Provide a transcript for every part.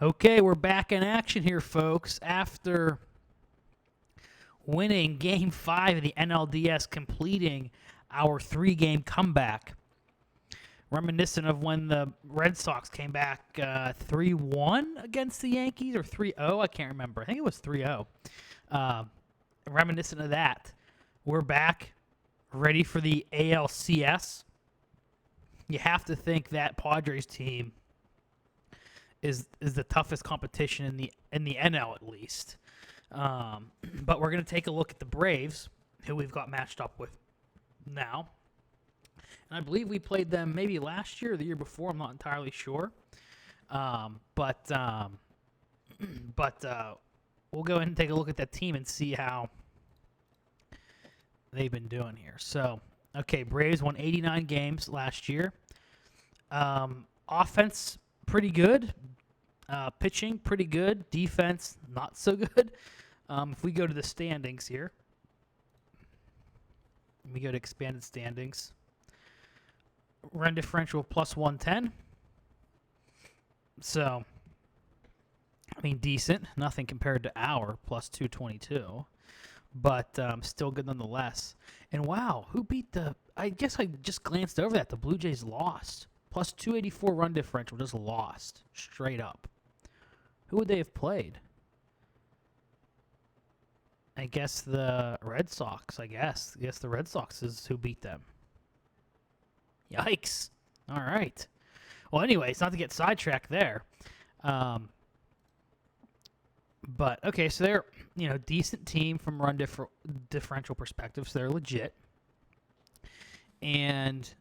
Okay, we're back in action here, folks. After winning Game 5 of the NLDS, completing our 3-game comeback. Reminiscent of when the Red Sox came back 3-1 against the Yankees, or 3-0, I can't remember. I think it was 3-0. Reminiscent of that. We're back, ready for the ALCS. You have to think that Padres team is the toughest competition in the NL, at least. But we're going to take a look at the Braves, who we've got matched up with now. And I believe we played them maybe last year or the year before. I'm not entirely sure. But we'll go ahead and take a look at that team and see how they've been doing here. So, okay, Braves won 89 games last year. Offense, pretty good. Pitching, pretty good. Defense, not so good. If we go to the standings here, we go to expanded standings. Run differential of plus 110. So, I mean, decent. Nothing compared to our plus 222. But still good nonetheless. And wow, who beat the... I guess I just glanced over that. The Blue Jays lost. Plus 284 run differential, just lost. Straight up. Who would they have played? I guess the Red Sox, I guess. I guess the Red Sox is who beat them. Yikes. All right. Well, anyways, not to get sidetracked there. But, okay, so they're, decent team from run differential perspective, so they're legit. And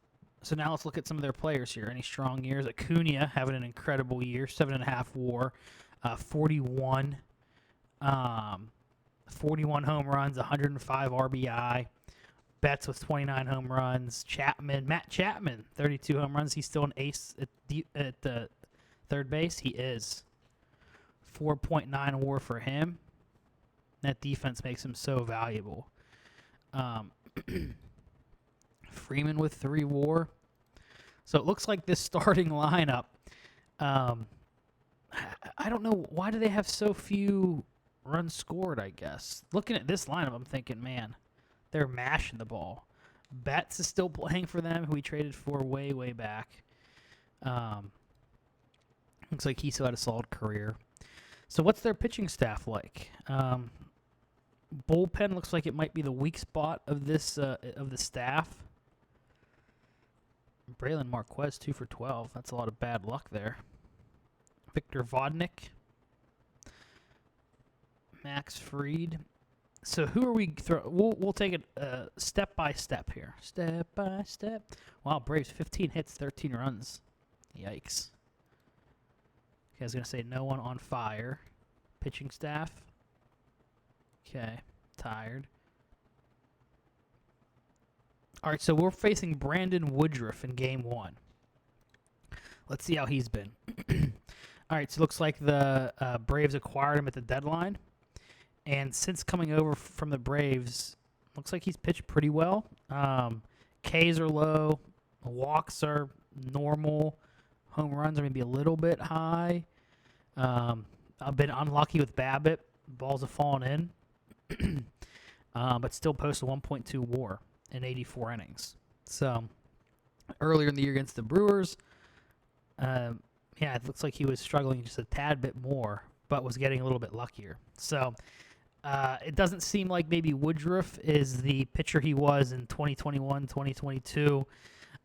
so now let's look at some of their players here. Any strong years? Acuna having an incredible year, 7.5 WAR, 41 home runs, 105 RBI. Betts with 29 home runs. Matt Chapman, 32 home runs. He's still an ace at the third base. He is. 4.9 WAR for him. That defense makes him so valuable. Freeman with 3 WAR. So it looks like this starting lineup, I don't know, why do they have so few runs scored, I guess? Looking at this lineup, I'm thinking, man, they're mashing the ball. Betts is still playing for them, who we traded for way, way back. Looks like he still had a solid career. So what's their pitching staff like? Bullpen looks like it might be the weak spot of this of the staff. Braylon Marquez, 2 for 12. That's a lot of bad luck there. Victor Vodnik. Max Fried. So who are we we'll take it step by step here. Step by step. Wow, Braves 15 hits, 13 runs. Yikes. Okay, I was going to say no one on fire. Pitching staff. Okay, tired. All right, so we're facing Brandon Woodruff in Game 1. Let's see how he's been. All right, so it looks like the Braves acquired him at the deadline. And since coming over from the Braves, looks like he's pitched pretty well. Ks are low. Walks are normal. Home runs are maybe a little bit high. I've been unlucky with BABIP. Balls have fallen in. But still posted 1.2 WAR in 84 innings. So, earlier in the year against the Brewers, it looks like he was struggling just a tad bit more, but was getting a little bit luckier. So, it doesn't seem like maybe Woodruff is the pitcher he was in 2021, 2022,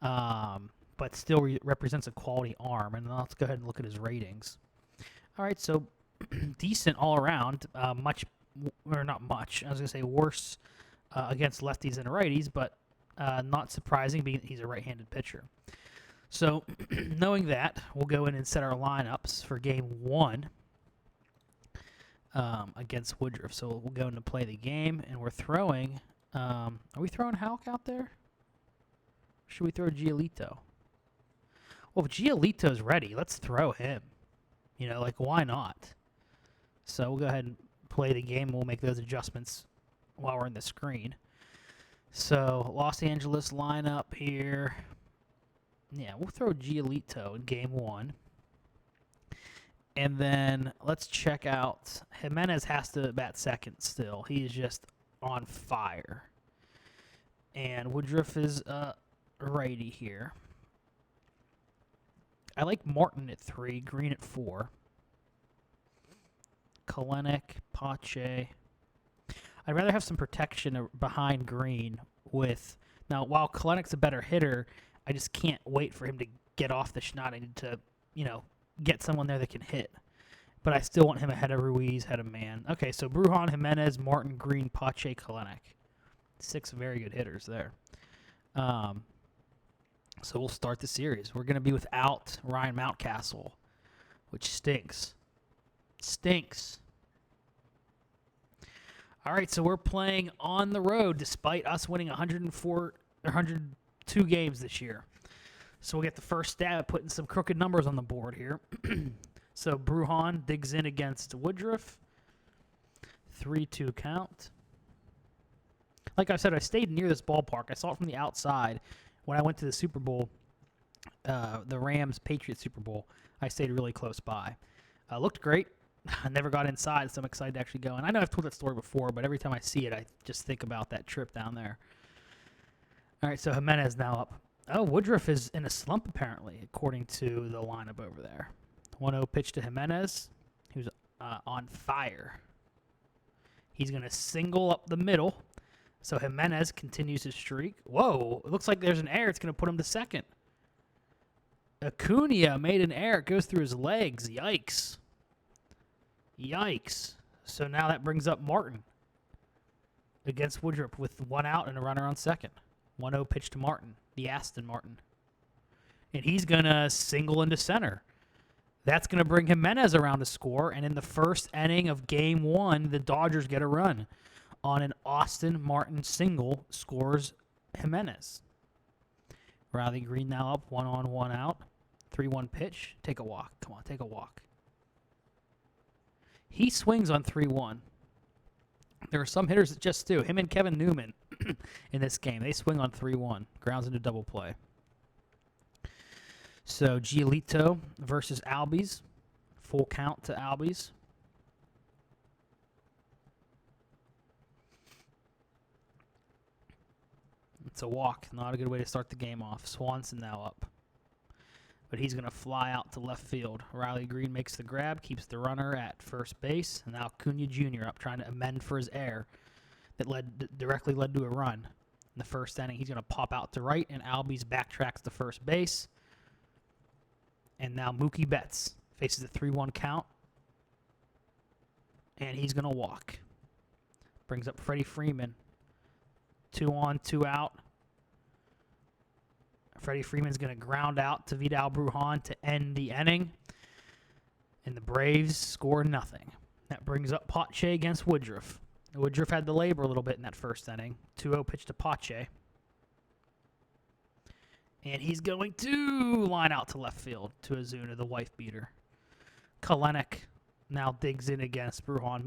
but still represents a quality arm. And let's go ahead and look at his ratings. All right, so decent all around. Not much. I was going to say worse against lefties and righties, but not surprising being he's a right-handed pitcher. So knowing that, we'll go in and set our lineups for Game 1 against Woodruff. So we'll go into play the game, and we're throwing... are we throwing Houck out there? Or should we throw Giolito? Well, if Giolito's ready, let's throw him. Why not? So we'll go ahead and play the game, and we'll make those adjustments while we're in the screen. So, Los Angeles lineup here. Yeah, we'll throw Giolito in Game 1. And then let's check out. Jimenez has to bat second still. He's just on fire. And Woodruff is righty here. I like Martin at 3, Green at 4. Kalenic, Pache. I'd rather have some protection behind Green with... Now, while Kalenic's a better hitter, I just can't wait for him to get off the schneid. I need to, get someone there that can hit. But I still want him ahead of Ruiz, ahead of Mann. Okay, so Brujan, Jimenez, Martin, Green, Pache, Kalenic. 6 very good hitters there. So we'll start the series. We're going to be without Ryan Mountcastle, which stinks. Stinks. All right, so we're playing on the road despite us winning 102 games this year. So we'll get the first stab at putting some crooked numbers on the board here. So Brujan digs in against Woodruff. 3-2 count. Like I said, I stayed near this ballpark. I saw it from the outside. When I went to the Super Bowl, the Rams-Patriots Super Bowl, I stayed really close by. Looked great. I never got inside, so I'm excited to actually go. And I know I've told that story before, but every time I see it, I just think about that trip down there. All right, so Jimenez now up. Oh, Woodruff is in a slump, apparently, according to the lineup over there. 1-0 pitch to Jimenez, who's on fire. He's going to single up the middle. So Jimenez continues his streak. Whoa, it looks like there's an error. It's going to put him to second. Acuna made an error. It goes through his legs. Yikes. Yikes. So now that brings up Martin against Woodruff with 1 out and a runner on second. 1-0 pitch to Martin, the Aston Martin. And he's going to single into center. That's going to bring Jimenez around to score. And in the first inning of Game 1, the Dodgers get a run. On an Austin Martin single, scores Jimenez. Riley Green now up, 1 on, 1 out. 3-1 pitch. Take a walk. Come on, take a walk. He swings on 3-1. There are some hitters that just do. Him and Kevin Newman in this game. They swing on 3-1. Grounds into double play. So Giolito versus Albies. Full count to Albies. It's a walk. Not a good way to start the game off. Swanson now up. But he's going to fly out to left field. Riley Green makes the grab, keeps the runner at first base. And now Acuna Jr. up trying to amend for his error that directly led to a run. In the first inning, he's going to pop out to right, and Albies backtracks to first base. And now Mookie Betts faces a 3-1 count. And he's going to walk. Brings up Freddie Freeman. 2 on, 2 out. Freddie Freeman's going to ground out to Vidal Brujan to end the inning. And the Braves score nothing. That brings up Pache against Woodruff. Woodruff had to labor a little bit in that first inning. 2-0 pitch to Pache. And he's going to line out to left field to Ozuna, the wife beater. Kalenic now digs in against Brujan.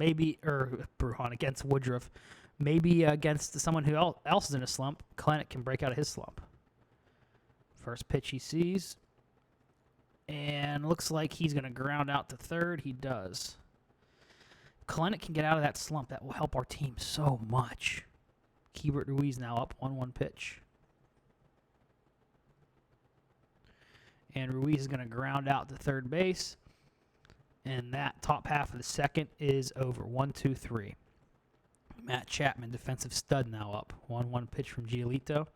Brujan against Woodruff. Maybe against someone who else is in a slump, Kalenic can break out of his slump. First pitch he sees. And looks like he's going to ground out to third. He does. Kalenic can get out of that slump. That will help our team so much. Keibert Ruiz now up, 1-1 pitch. And Ruiz is going to ground out to third base. And that top half of the second is over. 1-2-3. Matt Chapman, defensive stud, now up. 1-1 pitch from Giolito.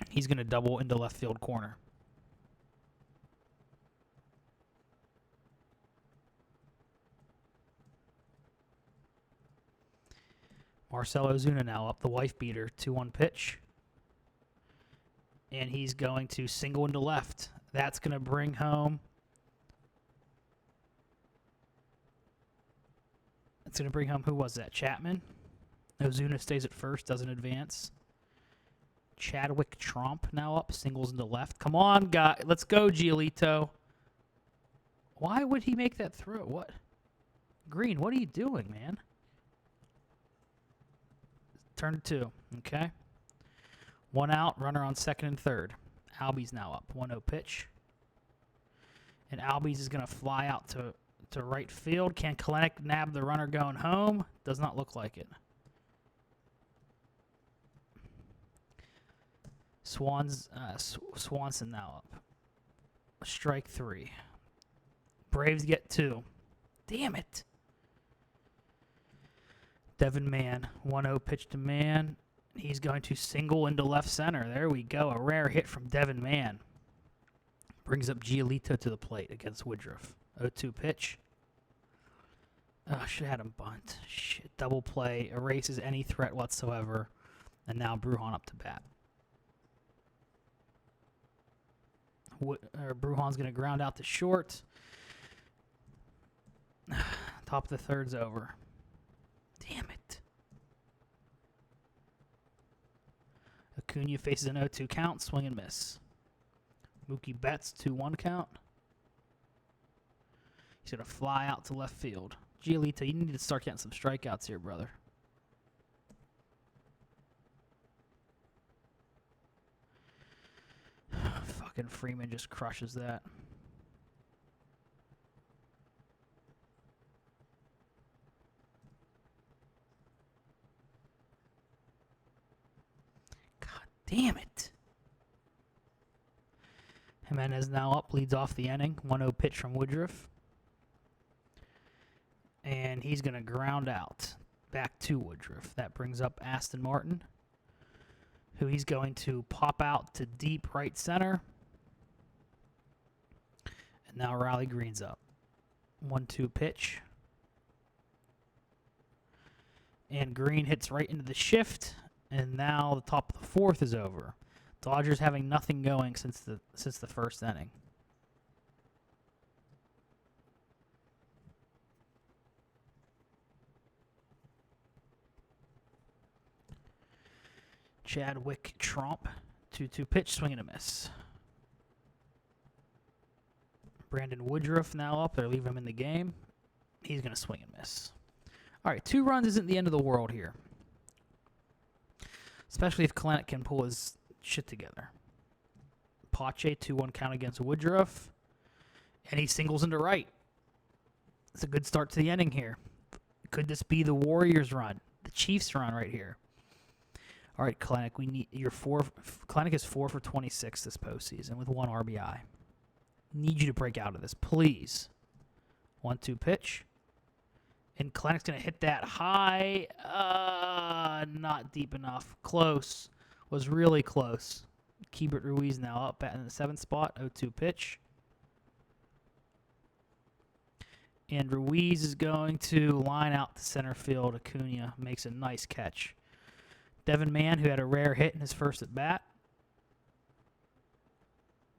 He's going to double into left field corner. Marcell Ozuna now up, the wife beater. 2-1 pitch. And he's going to single into left. That's going to bring home... It's going to bring home, who was that? Chapman. Ozuna stays at first, doesn't advance. Chadwick Tromp now up, singles into left. Come on, guy. Let's go, Giolito. Why would he make that throw? What? Green, what are you doing, man? Turn to 2. Okay. 1 out, runner on second and third. Albies now up. 1-0 pitch. And Albies is going to fly out to right field. Can Kalenic nab the runner going home? Does not look like it. Swanson now up. Strike 3. Braves get 2. Damn it. Devin Mann. 1-0 pitch to Mann. He's going to single into left center. There we go. A rare hit from Devin Mann. Brings up Giolito to the plate against Woodruff. 0-2 pitch. Oh, should have had him bunt. Shit. Double play. Erases any threat whatsoever. And now Brujan up to bat. Brujan's going to ground out to short. Top of the third's over. Damn it. Acuna faces an 0-2 count. Swing and miss. Mookie Betts 2-1 count. He's going to fly out to left field. Giolito, you need to start getting some strikeouts here, brother. Fucking Freeman just crushes that. God damn it. Jimenez now up, leads off the inning. 1-0 pitch from Woodruff. And he's going to ground out back to Woodruff. That brings up Aston Martin, who he's going to pop out to deep right center. And now Riley Green's up. 1-2 pitch. And Green hits right into the shift. And now the top of the fourth is over. Dodgers having nothing going since the first inning. Chadwick Tromp, 2-2 pitch, swing and a miss. Brandon Woodruff now up. They're leaving him in the game. He's going to swing and miss. All right, 2 runs isn't the end of the world here. Especially if Kalenic can pull his shit together. Pache, 2-1 count against Woodruff. And he singles into right. It's a good start to the inning here. Could this be the Warriors run? The Chiefs run right here. All right, Kalenic, we need your Kalenic is 4 for 26 this postseason with 1 RBI. Need you to break out of this, please. 1-2 pitch. And Kalenic's going to hit that high. Not deep enough. Close. Was really close. Keibert Ruiz now up in the 7th spot. 0-2 pitch. And Ruiz is going to line out to center field. Acuna makes a nice catch. Devin Mann, who had a rare hit in his first at bat.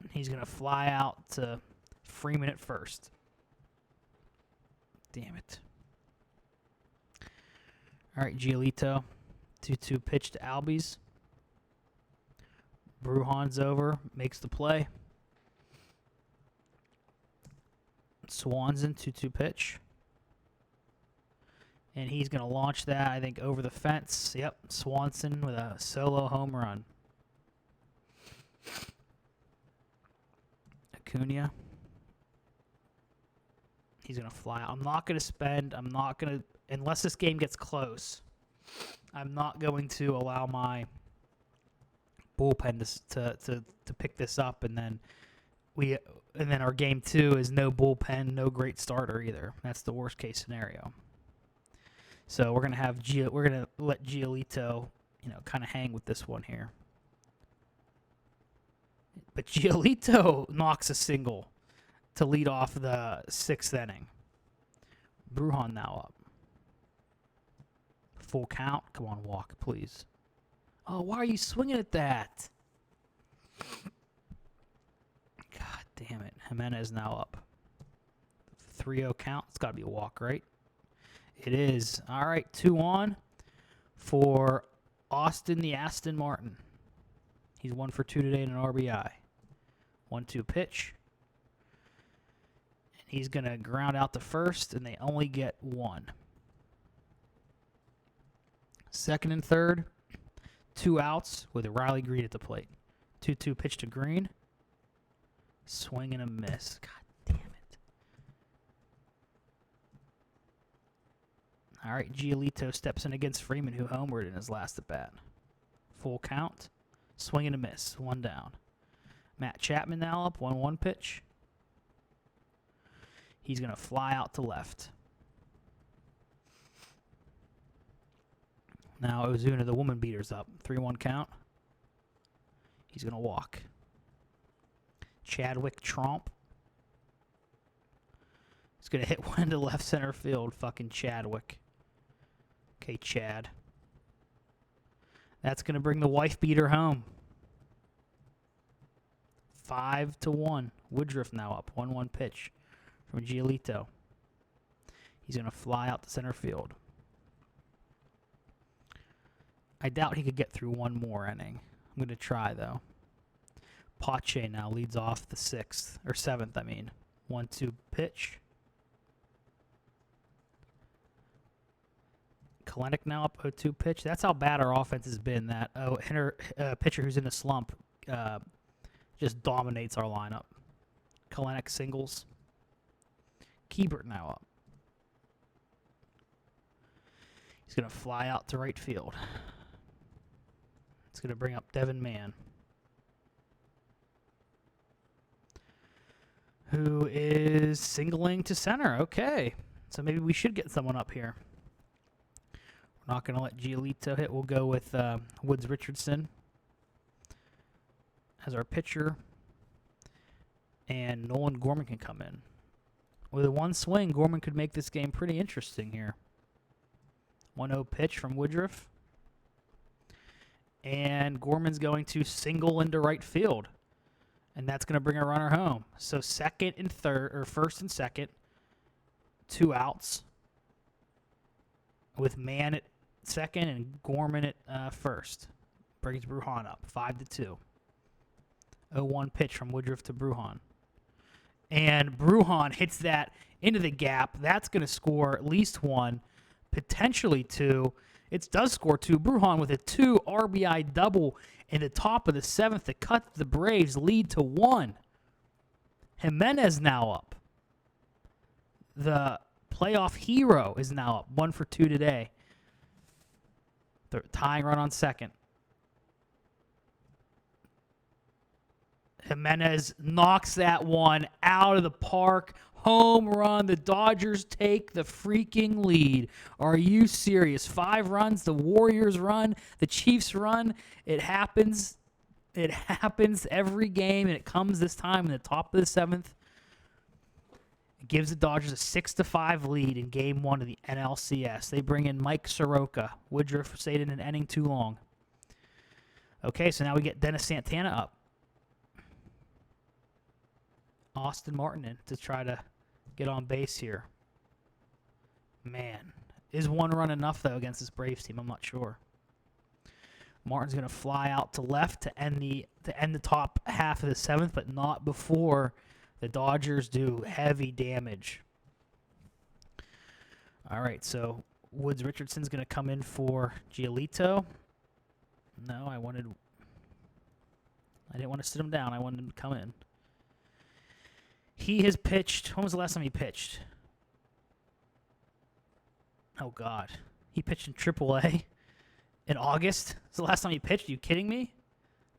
He's going to fly out to Freeman at first. Damn it. All right, Giolito. 2-2 pitch to Albies. Brujan's over. Makes the play. Swanson, 2-2 pitch. And he's going to launch that, I think, over the fence. Yep, Swanson with a solo home run. Acuna. He's going to fly out. I'm not going to unless this game gets close, I'm not going to allow my bullpen to pick this up, and then our game 2 is no bullpen, no great starter either. That's the worst case scenario. So we're gonna let Giolito, kind of hang with this one here. But Giolito knocks a single to lead off the 6th inning. Brujan now up. Full count. Come on, walk, please. Oh, why are you swinging at that? God damn it. Jimenez now up. 3-0 count. It's got to be a walk, right? It is. All right, 2-on for Austin the Aston Martin. He's 1 for 2 today in an RBI. 1-2 pitch. And he's going to ground out to first, and they only get 1. 2nd and 3rd, 2 outs with Riley Green at the plate. 2-2 pitch to Green. Swing and a miss. God damn it. All right, Giolito steps in against Freeman, who homered in his last at bat. Full count. Swing and a miss. One down. Matt Chapman now up. 1-1 pitch. He's going to fly out to left. Now Ozuna, the woman beater's up. 3-1 count. He's going to walk. Chadwick Tromp. He's going to hit one to left center field. Fucking Chadwick. Okay, Chad. That's going to bring the wife beater home. 5-1. Woodruff now up. 1-1 pitch from Giolito. He's going to fly out to center field. I doubt he could get through one more inning. I'm going to try, though. Pache now leads off the 7th, I mean. 1-2 pitch. Kalenic now up 0-2 pitch. That's how bad our offense has been. That pitcher who's in a slump just dominates our lineup. Kalenic singles. Keibert now up. He's going to fly out to right field. It's going to bring up Devin Mann, who is singling to center. Okay, so maybe we should get someone up here. We're not going to let Giolito hit. We'll go with Woods Richardson as our pitcher, and Nolan Gorman can come in. With a one swing, Gorman could make this game pretty interesting here. 1-0 pitch from Woodruff. And Gorman's going to single into right field. And that's going to bring a runner home. So first and second, 2 outs. With Mann at second and Gorman at first. Brings Brujan up, 5-2. 0-1 pitch from Woodruff to Brujan. And Brujan hits that into the gap. That's going to score at least 1, potentially 2. It does score 2. Brujan with a 2 RBI double in the top of the 7th to cut the Braves lead to 1. Jimenez now up. The playoff hero is now up. 1 for 2 today. The tying run on second. Jimenez knocks that one out of the park. Home run. The Dodgers take the freaking lead. Are you serious? 5 runs. The Warriors run. The Chiefs run. It happens. It happens every game, and it comes this time in the top of the 7th. It gives the Dodgers a 6-5 lead in Game 1 of the NLCS. They bring in Mike Soroka. Woodruff stayed in an inning too long. Okay, so now we get Dennis Santana up. Austin Martin in to try to get on base here. Man, is 1 run enough, though, against this Braves team? I'm not sure. Martin's going to fly out to left to end the top half of the 7th, but not before the Dodgers do heavy damage. All right, so Woods Richardson's going to come in for Giolito. No, I didn't want to sit him down. I wanted him to come in. He has pitched. When was the last time he pitched? Oh, God. He pitched in AAA in August. It's the last time he pitched. Are you kidding me?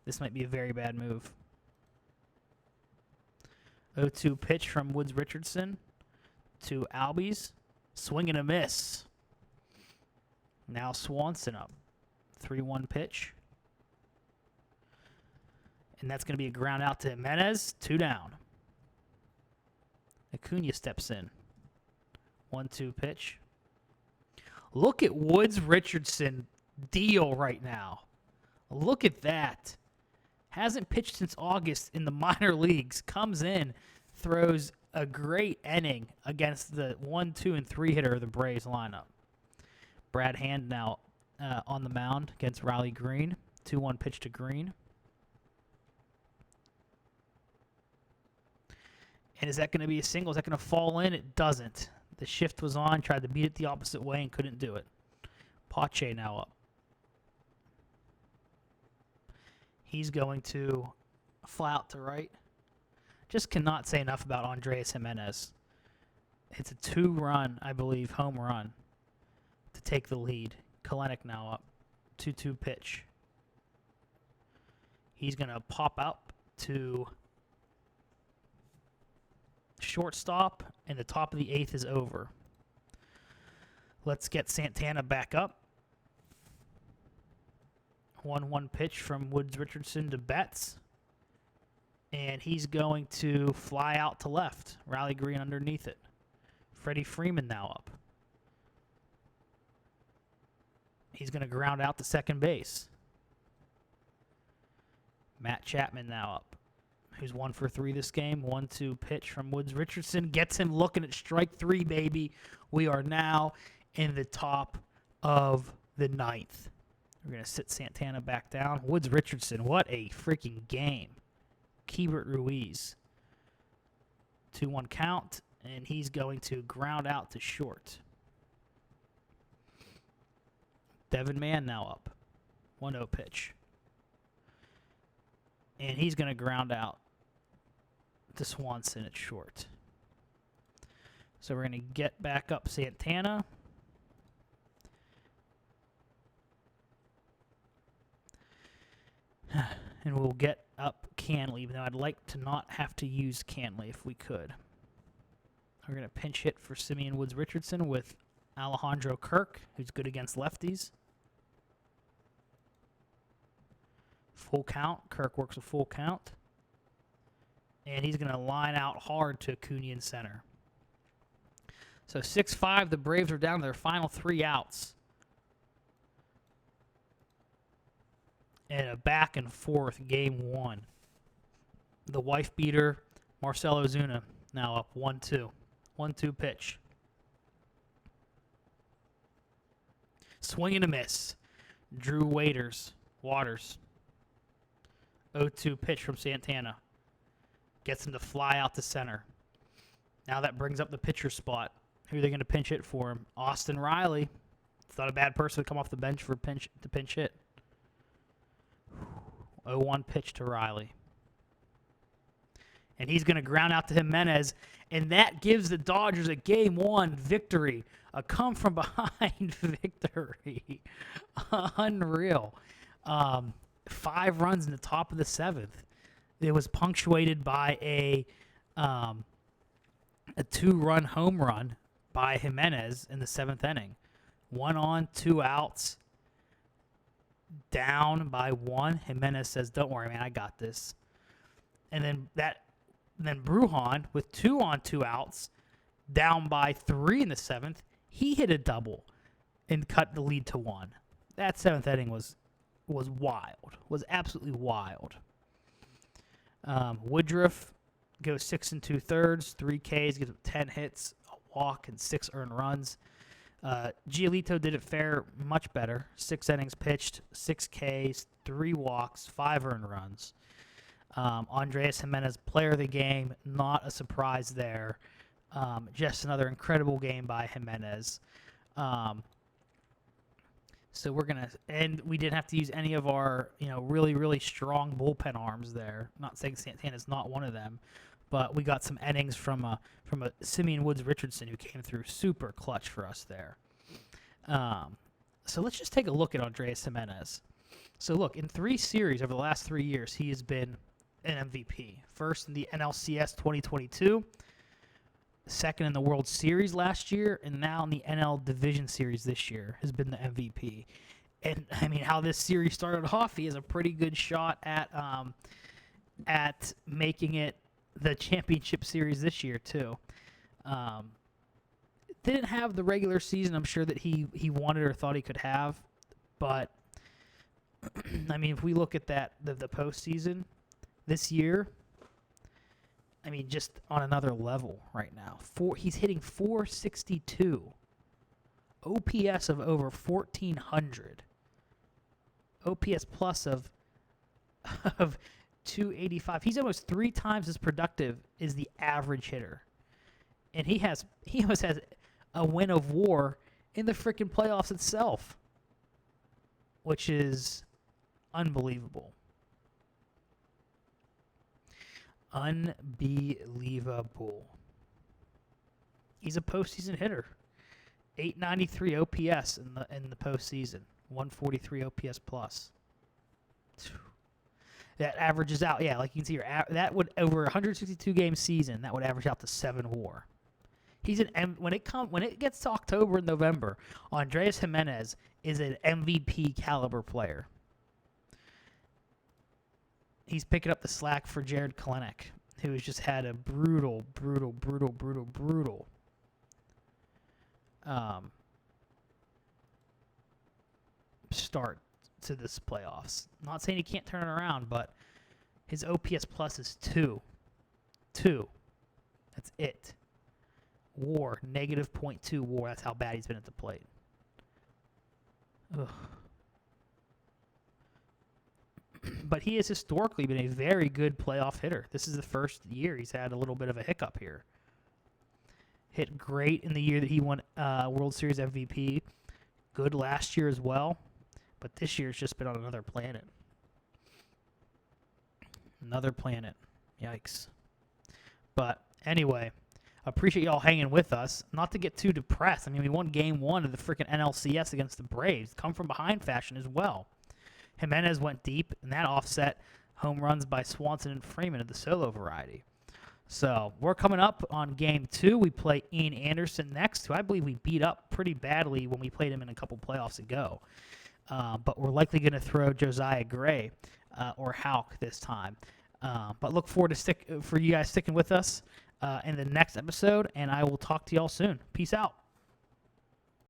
This might be a very bad move. 0-2 pitch from Woods Richardson to Albies. Swing and a miss. Now Swanson up. 3-1 pitch. And that's going to be a ground out to Jimenez. 2 down. Acuna steps in. 1-2 pitch. Look at Woods Richardson deal right now. Look at that. Hasn't pitched since August in the minor leagues. Comes in, throws a great inning against the 1, 2, and 3 hitter of the Braves lineup. Brad Hand now on the mound against Riley Green. 2-1 pitch to Green. And is that going to be a single? Is that going to fall in? It doesn't. The shift was on, tried to beat it the opposite way and couldn't do it. Pache now up. He's going to fly out to right. Just cannot say enough about Andrés Jimenez. It's a 2-run, I believe, home run. take the lead. Kalenic now up. 2-2 pitch. He's going to pop up to shortstop, and the top of the 8th is over. Let's get Santana back up. 1-1 pitch from Woods Richardson to Betts. And he's going to fly out to left. Riley Green underneath it. Freddie Freeman now up. He's going to ground out to second base. Matt Chapman now up, who's 1 for 3 this game. 1-2 pitch from Woods Richardson. Gets him looking at strike 3, baby. We are now in the top of the 9th. We're going to sit Santana back down. Woods Richardson, what a freaking game. Keibert Ruiz. 2-1 count, and he's going to ground out to short. Devin Mann now up. 1-0 pitch. And he's going to ground out to Swanson at short. So we're going to get back up Santana. And we'll get up Canley, even though I'd like to not have to use Canley if we could. We're going to pinch hit for Simeon Woods Richardson with Alejandro Kirk, who's good against lefties. Full count. Kirk works a full count. And he's going to line out hard to Acuna in center. So 6-5, the Braves are down to their final 3 outs. And a back and forth game 1. The wife beater, Marcell Ozuna, now up 1-2. 1-2 pitch. Swing and a miss. Drew Waters. 0-2 pitch from Santana. Gets him to fly out to center. Now that brings up the pitcher spot. Who are they going to pinch hit for him? Austin Riley. It's not a bad person to come off the bench for pinch hit. 0-1 pitch to Riley. And he's going to ground out to Jimenez, and that gives the Dodgers a Game 1 victory. A come-from-behind victory. Unreal. 5 runs in the top of the 7th. It was punctuated by a 2-run home run by Jimenez in the 7th inning. 1 on, 2 outs. Down by 1. Jimenez says, "Don't worry, man, I got this." And then Brujan with 2 on, 2 outs, down by 3 in the 7th. He hit a double and cut the lead to 1. That 7th inning was wild. Was absolutely wild. Woodruff goes 6 2/3, 3 Ks, gives up 10 hits, a walk, and 6 earned runs. Giolito did it fair, much better. 6 innings pitched, 6 Ks, 3 walks, 5 earned runs. Andrés Jimenez, player of the game, not a surprise there. Just another incredible game by Jimenez. So we're gonna, and we didn't have to use any of our, really, really strong bullpen arms there. Not saying Santana's not one of them, but we got some innings from a Simeon Woods Richardson who came through super clutch for us there. So let's just take a look at Andrés Jimenez. So look, in 3 series over the last 3 years, he has been an MVP. First in the NLCS 2022, second in the World Series last year, and now in the NL Division Series this year has been the MVP. And I mean, how this series started off, he has a pretty good shot at making it the championship series this year too. Didn't have the regular season I'm sure that he wanted or thought he could have, but I mean, if we look at that the postseason this year, I mean, just on another level right now. He's hitting .462, OPS of over 1,400, OPS plus of 285. He's almost 3 times as productive as the average hitter, and he almost has a win of WAR in the freaking playoffs itself, which is unbelievable. Unbelievable. He's a postseason hitter. 893 OPS in the postseason. 143 OPS plus. That averages out, yeah, like you can see, that would over a 162 game season, that would average out to 7 WAR. He's when it gets to October and November, Andrés Giménez is an MVP caliber player. He's picking up the slack for Jared Kelenic, who has just had a brutal start to this playoffs. Not saying he can't turn it around, but his OPS plus is 2. That's it. WAR, negative .2 WAR. That's how bad he's been at the plate. Ugh. But he has historically been a very good playoff hitter. This is the first year he's had a little bit of a hiccup here. Hit great in the year that he won World Series MVP. Good last year as well. But this year it's just been on another planet. Another planet. Yikes. But anyway, appreciate y'all hanging with us. Not to get too depressed. I mean, we won Game 1 of the freaking NLCS against the Braves. Come from behind fashion as well. Giménez went deep, and that offset home runs by Swanson and Freeman of the solo variety. So we're coming up on Game 2. We play Ian Anderson next, who I believe we beat up pretty badly when we played him in a couple playoffs ago. But we're likely going to throw Josiah Gray or Houck this time. But look forward to for you guys sticking with us in the next episode, and I will talk to y'all soon. Peace out.